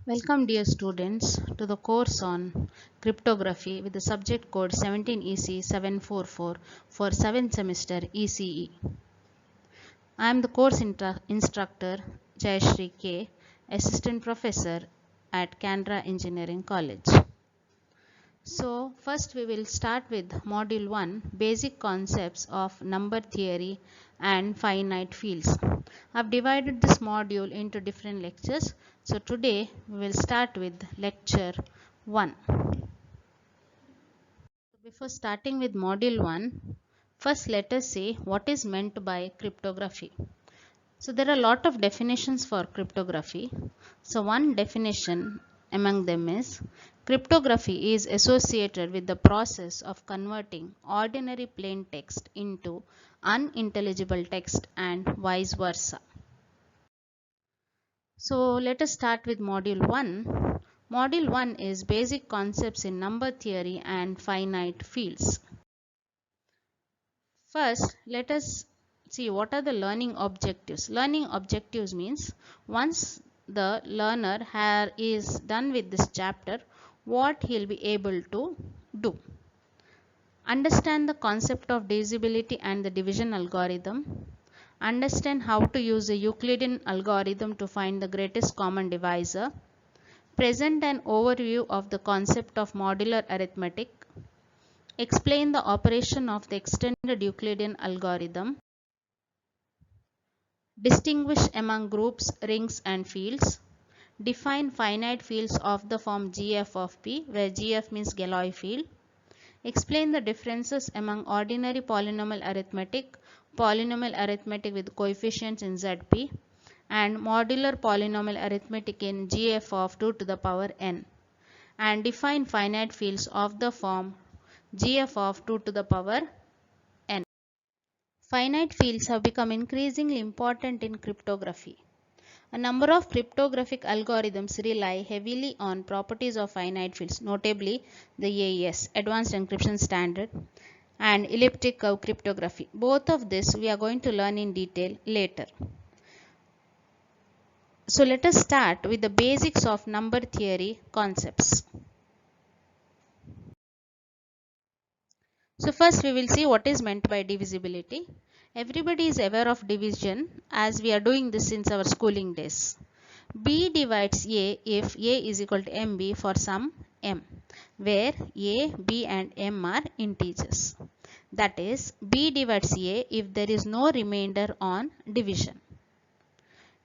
Welcome dear students to the course on cryptography with the subject code 17EC744 for 7th semester ECE. I am the course instructor Jayashree K, Assistant Professor at Canara Engineering College. So first we will start with module 1, basic concepts of number theory and finite fields. I've divided this module into different lectures. So today we will start with lecture 1. Before starting with module 1, first let us see what is meant by cryptography. So there are a lot of definitions for cryptography. So one definition among them is cryptography is associated with the process of converting ordinary plain text into unintelligible text and vice versa. So let us start with module 1. Module 1 is basic concepts in number theory and finite fields. First, let us see what are the learning objectives. Learning objectives means once the learner is done with this chapter, what he'll be able to do. Understand the concept of divisibility and the division algorithm. Understand how to use a Euclidean algorithm to find the greatest common divisor. Present an overview of the concept of modular arithmetic. Explain the operation of the extended Euclidean algorithm. Distinguish among groups, rings and fields. Define finite fields of the form GF of P, where GF means Galois field. Explain the differences among ordinary polynomial arithmetic with coefficients in ZP, and modular polynomial arithmetic in GF of 2 to the power n. And define finite fields of the form GF of 2 to the power n. Finite fields have become increasingly important in cryptography. A number of cryptographic algorithms rely heavily on properties of finite fields, notably the AES, Advanced Encryption Standard, and elliptic curve cryptography. Both of this we are going to learn in detail later. So let us start with the basics of number theory concepts. So first we will see what is meant by divisibility. Everybody is aware of division as we are doing this since our schooling days. B divides A if A is equal to MB for some M, where A, B and M are integers. That is, B divides A if there is no remainder on division.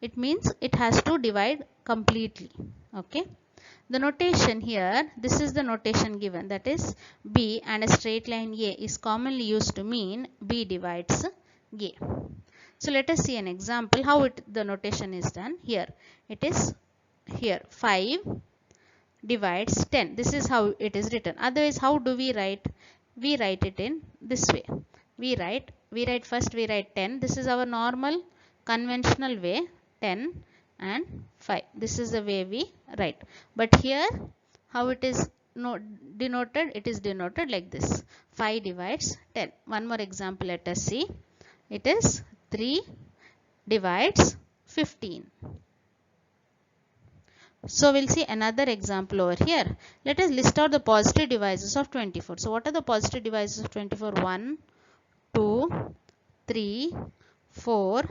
It means it has to divide completely. Okay. The notation here, this is the notation given, that is B and a straight line A is commonly used to mean B divides A. So let us see an example how the notation is done. Here it is, here 5 divides 10. This is how it is written. Otherwise, how do we write? We write it in this way. We write 10. This is our normal conventional way, 10 and 5. This is the way we write. But here how it is denoted? It is denoted like this. 5 divides 10. One more example let us see. It is 3 divides 15. So we'll see another example over here. Let us list out the positive divisors of 24. So what are the positive divisors of 24? 1, 2, 3, 4,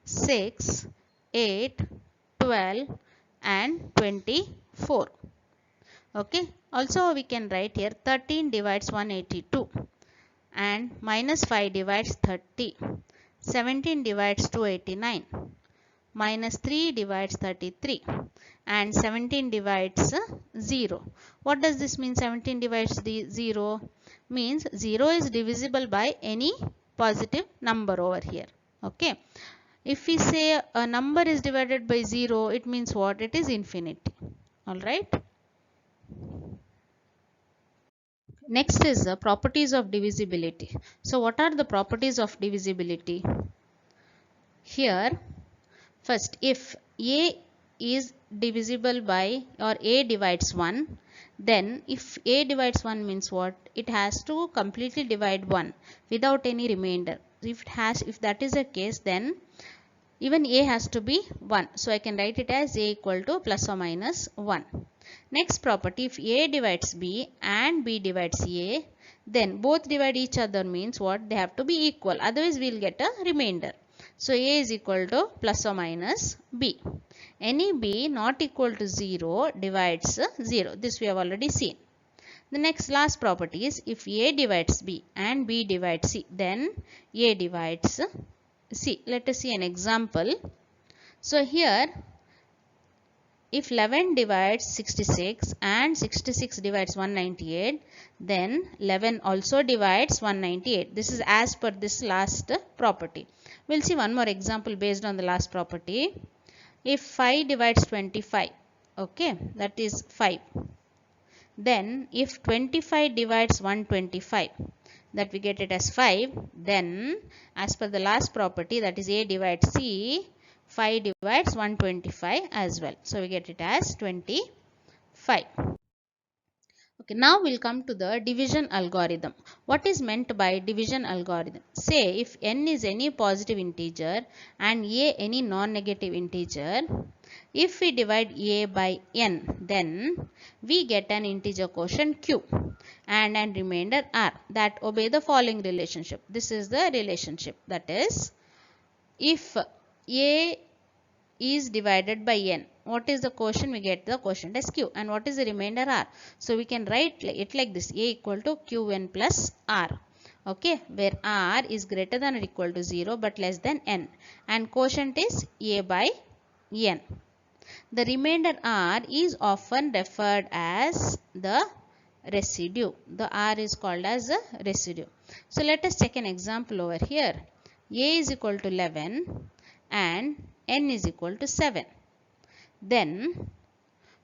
6, 8, 12 and 24. Okay. Also we can write here 13 divides 182 and minus 5 divides 30. 17 divides 289. Minus 3 divides 33 and 17 divides 0. What does this mean? 17 divides the 0 means 0 is divisible by any positive number over here. Okay. If we say a number is divided by 0, it means what? It is infinity. Alright. Next is the properties of divisibility. So what are the properties of divisibility? Here, first, if A is divisible by or A divides 1, then if A divides 1 means what? It has to completely divide 1 without any remainder. If that is the case, then even a has to be 1. So I can write it as a equal to plus or minus 1. Next property, if a divides b and b divides a, then both divide each other means what? They have to be equal. Otherwise, we will get a remainder. So a is equal to plus or minus b. Any b not equal to 0 divides 0. This we have already seen. The next last property is if a divides b and b divides c, then a divides c. Let us see an example. So here, if 11 divides 66 and 66 divides 198, then 11 also divides 198. This is as per this last property. We'll see one more example based on the last property. If 5 divides 25, okay, that is 5. Then if 25 divides 125, that we get it as 5, then as per the last property, that is a divides c, 5 divides 125 as well. So we get it as 25. Okay, now we'll come to the division algorithm. What is meant by division algorithm? Say if n is any positive integer and a any non-negative integer, if we divide a by n, then we get an integer quotient q and an remainder r that obey the following relationship. This is the relationship, that is, if a is divided by n, what is the quotient? We get the quotient as q, and what is the remainder? R. So we can write it like this: a equal to qn plus r, okay, where r is greater than or equal to 0 but less than n, and quotient is a by n. The remainder r is often referred as the residue. The r is called as a residue. So let us check an example over here. A is equal to 11 and n is equal to 7. Then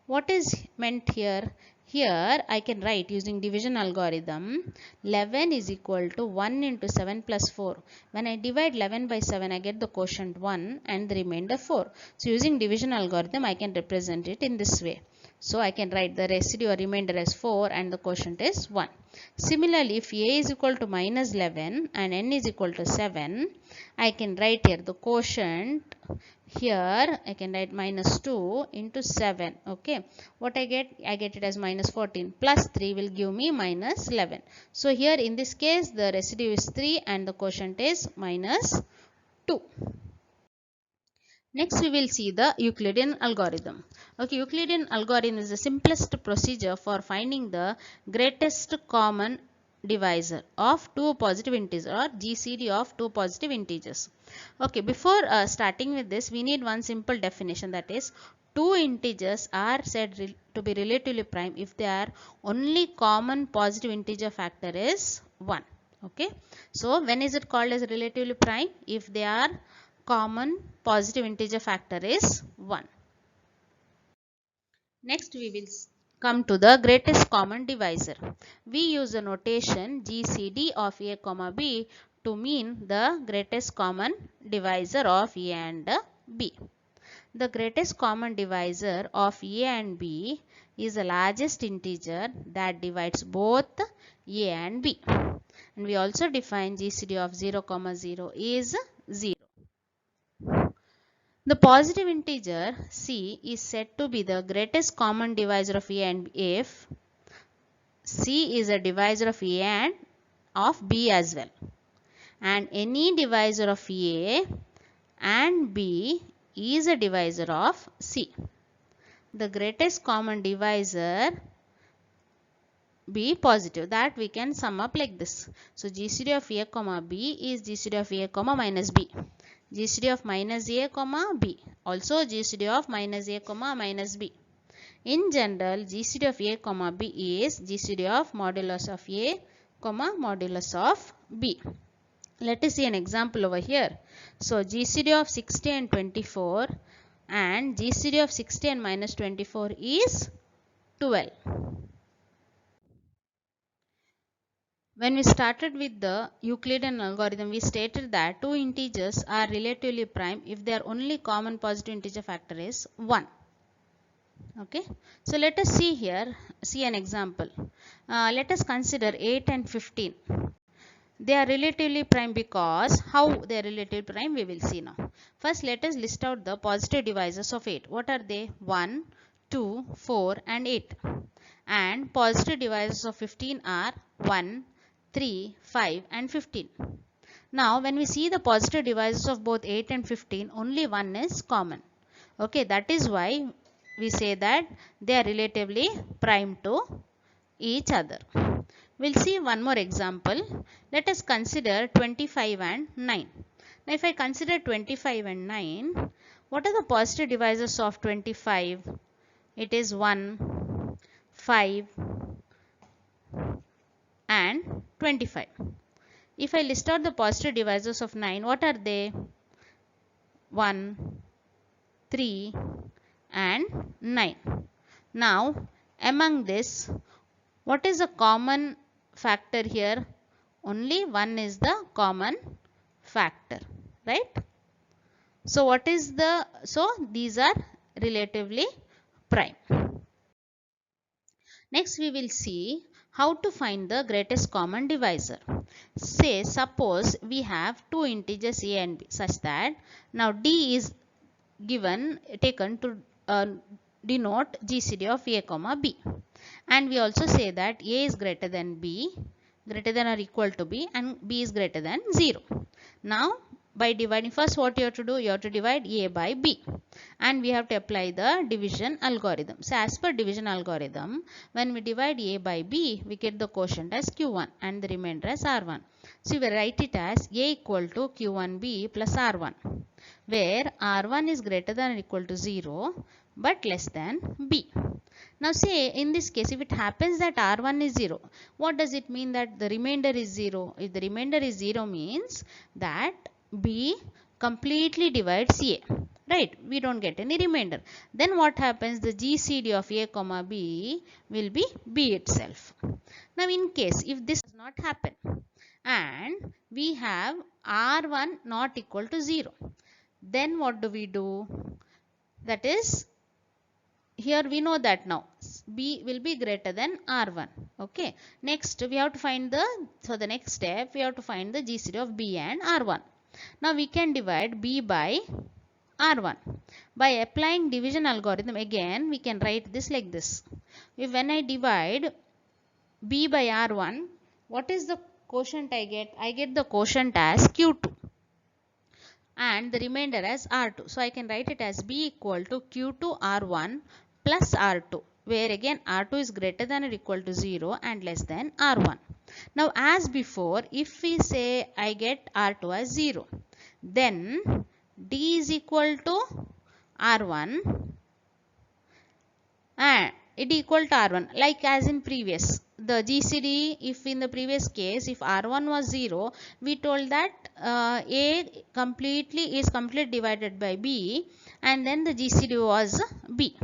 what is meant here? Here I can write using division algorithm 11 is equal to 1 into 7 plus 4. When I divide 11 by 7, I get the quotient 1 and the remainder 4. So using division algorithm, I can represent it in this way. So I can write the residue or remainder as 4 and the quotient is 1. Similarly, if a is equal to minus 11 and n is equal to 7, I can write here the quotient. Here I can write minus 2 into 7. Okay, what I get it as minus 14 plus 3 will give me minus 11. So here in this case the residue is 3 and the quotient is minus 2. Next we will see the Euclidean algorithm. Okay, Euclidean algorithm is the simplest procedure for finding the greatest common divisor of two positive integers, or GCD of two positive integers. Okay, before starting with this, we need one simple definition, that is, two integers are said to be relatively prime if their only common positive integer factor is 1. Okay, so when is it called as relatively prime? If their common positive integer factor is 1. Next we will come to the greatest common divisor. We use the notation GCD of a comma b to mean the greatest common divisor of a and b. The greatest common divisor of a and b is the largest integer that divides both a and b. And we also define GCD of 0, 0 is 0. The positive integer c is said to be the greatest common divisor of a and b if c is a divisor of a and of b as well, and any divisor of a and b is a divisor of c. The greatest common divisor be positive, that we can sum up like this. So GCD of a comma b is GCD of a comma minus b. GCD of minus a comma b, also GCD of minus a comma minus b. In general, GCD of a comma b is GCD of modulus of a comma modulus of b. Let us see an example over here. So GCD of 60 and 24 and GCD of 60 and minus 24 is 12. When we started with the Euclidean algorithm, we stated that two integers are relatively prime if their only common positive integer factor is 1. Okay, so let us see an example. Let us consider 8 and 15. They are relatively prime because how they are relatively prime we will see now. First let us list out the positive divisors of 8. What are they? 1, 2, 4 and 8. And positive divisors of 15 are 1, 3, 5 and 15. Now when we see the positive divisors of both 8 and 15, only one is common. Okay, that is why we say that they are relatively prime to each other. We'll see one more example. Let us consider 25 and 9. Now if I consider 25 and 9, what are the positive divisors of 25? It is 1, 5 and 25. If I list out the positive divisors of 9, what are they? 1, 3 and 9. Now among this, what is a common factor here? Only 1 is the common factor, right? So these are relatively prime. Next we will see how to find the greatest common divisor. Suppose we have two integers a and b such that now d is taken to denote GCD of a comma b, and we also say that a is greater than b, greater than or equal to b, and b is greater than 0. Now by dividing, first what you have to do, you have to divide a by b, and we have to apply the division algorithm. So as per division algorithm, when we divide a by b, we get the quotient as q1 and the remainder as r1. So we write it as a equal to q1b plus r1, where r1 is greater than or equal to 0 but less than b. Now say in this case, if it happens that r1 is 0, what does it mean that the remainder is 0? If the remainder is 0 means that b completely divides a, right? We don't get any remainder. Then what happens? The GCD of a comma b will be b itself. Now in case if this does not happen and we have r1 not equal to 0, then what do we do? That is, here we know that now b will be greater than r1. Okay, next we have to find the next step we have to find the GCD of b and r1. Now we can divide b by r1 by applying division algorithm. Again we can write this like this. When I divide b by r1, what is the quotient I get? I get the quotient as q2 and the remainder as r2. So I can write it as b equal to q2 r1 plus r2, where again r2 is greater than or equal to 0 and less than r1. Now as before, if we say I get r2 as 0, then d is equal to r1 and it equal to r1, like as in previous. The GCD, if in the previous case, if r1 was 0, we told that a is completely divided by b, and then the GCD was b.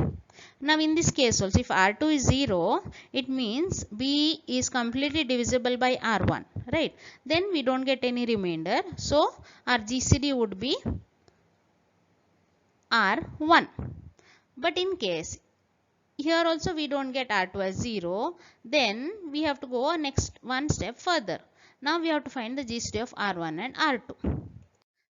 Now in this case also, if r2 is 0, it means b is completely divisible by r1, right? Then we don't get any remainder, so our GCD would be r1. But in case here also we don't get r2 as 0, then we have to go next one step further. Now we have to find the GCD of r1 and r2.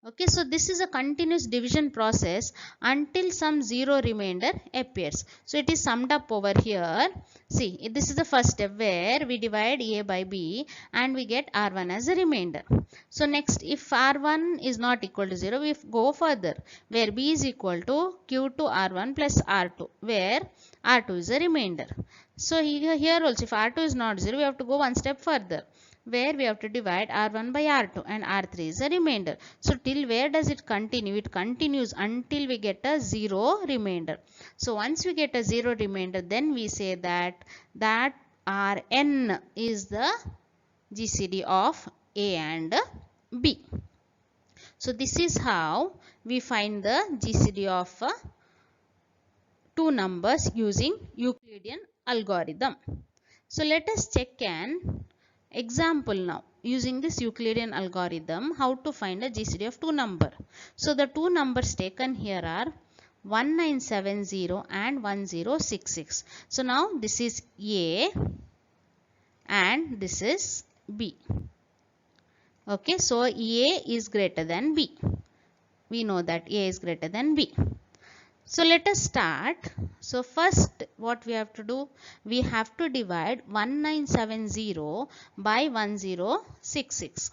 Okay, so this is a continuous division process until some 0 remainder appears. So it is summed up over here. See, this is the first step where we divide a by b and we get r1 as a remainder. So next, if r1 is not equal to 0, we go further where b is equal to q2 r1 plus r2, where r2 is a remainder. So here also, if r2 is not 0, we have to go one step further, where we have to divide r1 by r2 and r3 is a remainder. So till where does it continue? It continues until we get a 0 remainder. So once we get a 0 remainder, then we say that Rn is the GCD of a and b. So this is how we find the GCD of two numbers using Euclidean algorithm. So let us check an example now using this Euclidean algorithm how to find a GCD of two number. So the two numbers taken here are 1970 and 1066. So now this is A and this is B. Okay, so A is greater than B. We know that A is greater than B. So let us start. So first what we have to do, we have to divide 1970 by 1066.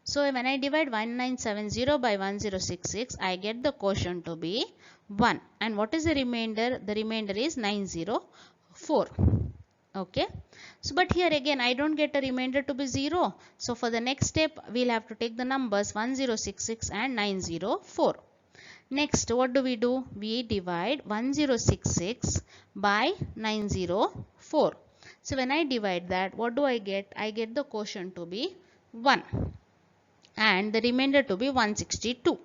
So when I divide 1970 by 1066, I get the quotient to be 1. And what is the remainder? The remainder is 904. Okay. So but here again I don't get a remainder to be 0. So for the next step we'll have to take the numbers 1066 and 904. Next, what do? We divide 1066 by 904. So when I divide that, what do I get? I get the quotient to be 1 and the remainder to be 162.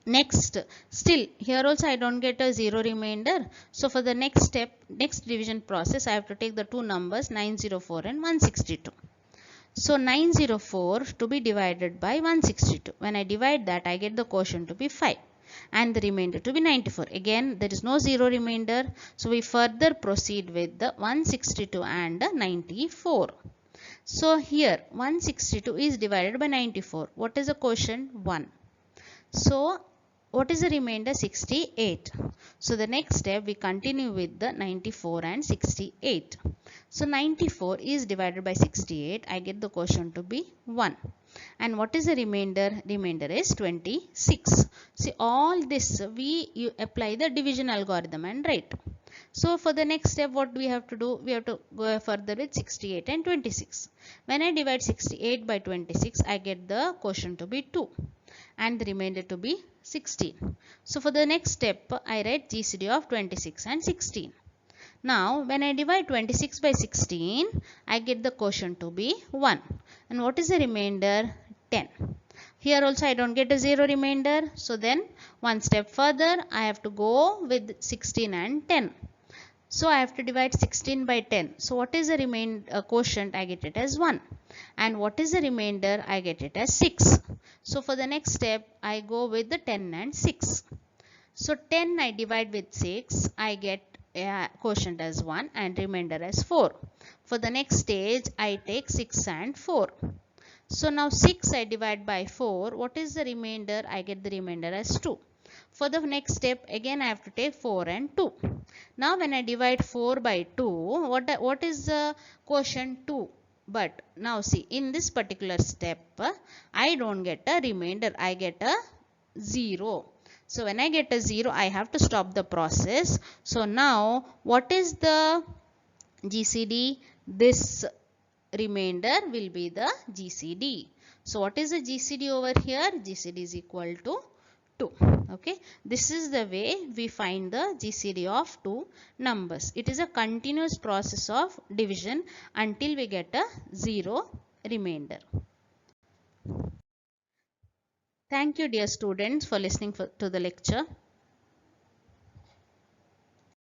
Next, still here also I don't get a 0 remainder. So for the next step, next division process, I have to take the two numbers 904 and 162. So 904 to be divided by 162. When I divide that, I get the quotient to be 5 and the remainder to be 94. Again, there is no 0 remainder. So we further proceed with the 162 and 94. So here 162 is divided by 94. What is the quotient? 1. So what is the remainder? 68. So the next step we continue with the 94 and 68. So 94 is divided by 68. I get the quotient to be 1. And what is the remainder? Remainder is 26. See, all this you apply the division algorithm and write. So for the next step what we have to do? We have to go further with 68 and 26. When I divide 68 by 26, I get the quotient to be 2 and the remainder to be 16. So for the next step I write GCD of 26 and 16. Now when I divide 26 by 16, I get the quotient to be 1. And what is the remainder? 10. Here also I don't get a 0 remainder. So then one step further I have to go with 16 and 10. So I have to divide 16 by 10. So what is the remainder quotient? I get it as 1. And what is the remainder? I get it as 6. So for the next step I go with the 10 and 6. So 10 I divide with 6. I get quotient as 1 and remainder as 4. For the next stage I take 6 and 4. So now 6 I divide by 4. What is the remainder? I get the remainder as 2. For the next step again I have to take 4 and 2. Now when I divide 4 by 2, what is the quotient? 2. But now see, in this particular step I don't get a remainder, I get a 0. So when I get a 0, I have to stop the process. So now what is the GCD? This remainder will be the GCD. So what is the GCD over here? GCD is equal to 2. Okay, this is the way we find the GCD of two numbers. It is a continuous process of division until we get a 0 remainder. Thank you dear students for listening to the lecture.